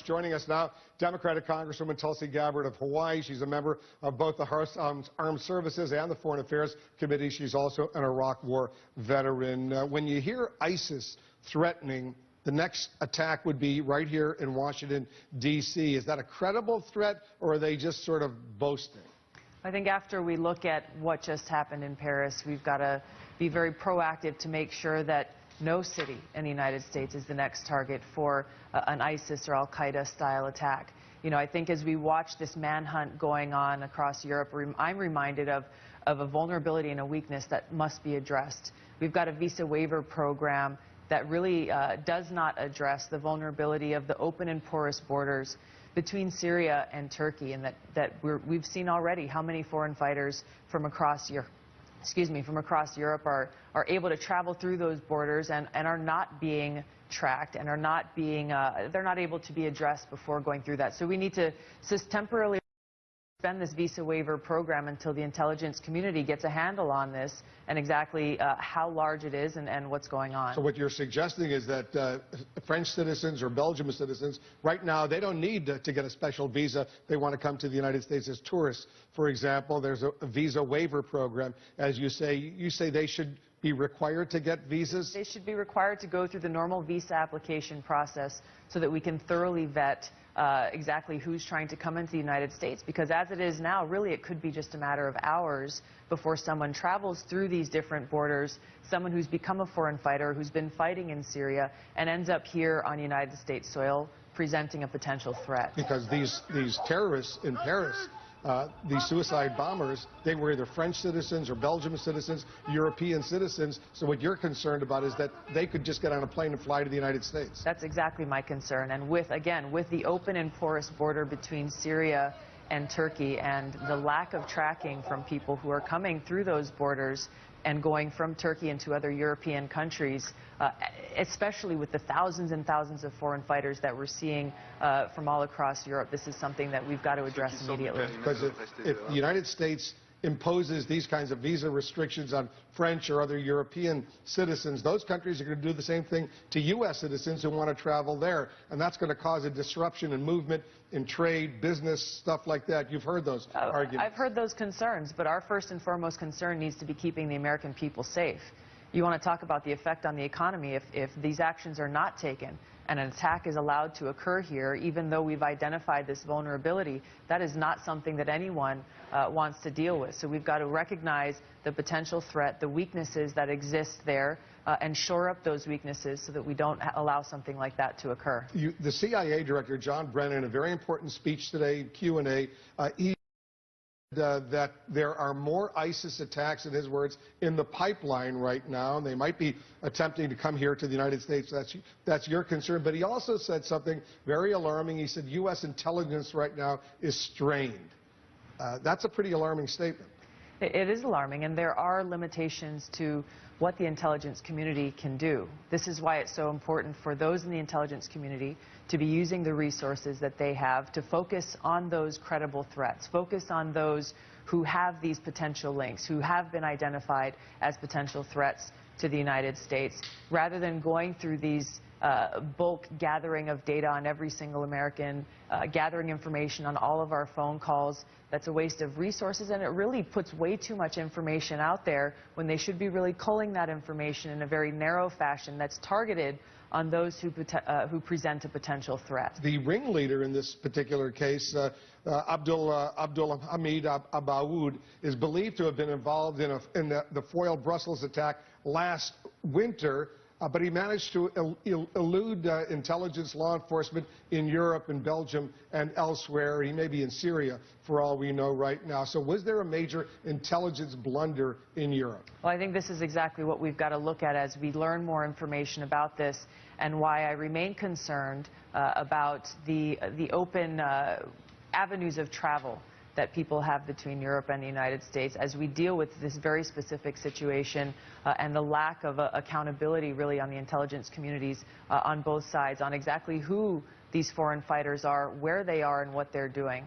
Joining us now, Democratic Congresswoman Tulsi Gabbard of Hawaii. She's a member of both the House Armed Services and the Foreign Affairs Committee. She's also an Iraq War veteran. When you hear ISIS threatening, the next attack would be right here in Washington, D.C. Is that a credible threat, or are they just sort of boasting? I think after we look at what just happened in Paris, we've got to be very proactive to make sure that no city in the United States is the next target for an ISIS or al-Qaeda style attack. You know, I think as we watch this manhunt going on across Europe, I'm reminded of a vulnerability and a weakness that must be addressed. We've got a visa waiver program that really does not address the vulnerability of the open and porous borders between Syria and Turkey, and we've seen already how many foreign fighters from across Europe are able to travel through those borders and are not being tracked and are not being they're not able to be addressed before going through that. So we need to temporarily suspend this visa waiver program until the intelligence community gets a handle on this and exactly how large it is and what's going on. So what you're suggesting is that French citizens or Belgian citizens, right now, they don't need to get a special visa. They want to come to the United States as tourists. For example, there's a visa waiver program. As you say they should be required to get visas? They should be required to go through the normal visa application process so that we can thoroughly vet exactly who's trying to come into the United States, because as it is now, really it could be just a matter of hours before someone travels through these different borders, someone who's become a foreign fighter, who's been fighting in Syria, and ends up here on United States soil presenting a potential threat. Because these terrorists in Paris, these suicide bombers, they were either French citizens or Belgian citizens, European citizens. So what you're concerned about is that they could just get on a plane and fly to the United States. That's exactly my concern. And with the open and porous border between Syria and Turkey and the lack of tracking from people who are coming through those borders and going from Turkey into other European countries, especially with the thousands and thousands of foreign fighters that we're seeing from all across Europe, this is something that we've got to address immediately. Because if the United States imposes these kinds of visa restrictions on French or other European citizens, those countries are going to do the same thing to U.S. citizens who want to travel there. And that's going to cause a disruption in movement, in trade, business, stuff like that. You've heard those arguments. I've heard those concerns, but our first and foremost concern needs to be keeping the American people safe. You want to talk about the effect on the economy. If these actions are not taken and an attack is allowed to occur here, even though we've identified this vulnerability, that is not something that anyone wants to deal with. So we've got to recognize the potential threat, the weaknesses that exist there, and shore up those weaknesses so that we don't allow something like that to occur. The CIA Director, John Brennan, in a very important speech today, Q&A, he that there are more ISIS attacks, in his words, in the pipeline right now, and they might be attempting to come here to the United States. That's your concern. But he also said something very alarming. He said U.S. intelligence right now is strained. That's a pretty alarming statement. It is alarming, and there are limitations to what the intelligence community can do. This is why it's so important for those in the intelligence community to be using the resources that they have to focus on those credible threats, focus on those who have these potential links, who have been identified as potential threats to the United States, rather than going through these bulk gathering of data on every single American, gathering information on all of our phone calls. That's a waste of resources, and it really puts way too much information out there when they should be really culling that information in a very narrow fashion that's targeted on those who present a potential threat. The ringleader in this particular case, Abdul Hamid Abaoud, is believed to have been involved in the foiled Brussels attack last winter. But he managed to elude intelligence law enforcement in Europe and Belgium and elsewhere. He may be in Syria, for all we know right now. So was there a major intelligence blunder in Europe? Well, I think this is exactly what we've got to look at as we learn more information about this, and why I remain concerned about the open avenues of travel that people have between Europe and the United States as we deal with this very specific situation and the lack of accountability really on the intelligence communities on both sides on exactly who these foreign fighters are, where they are, and what they're doing.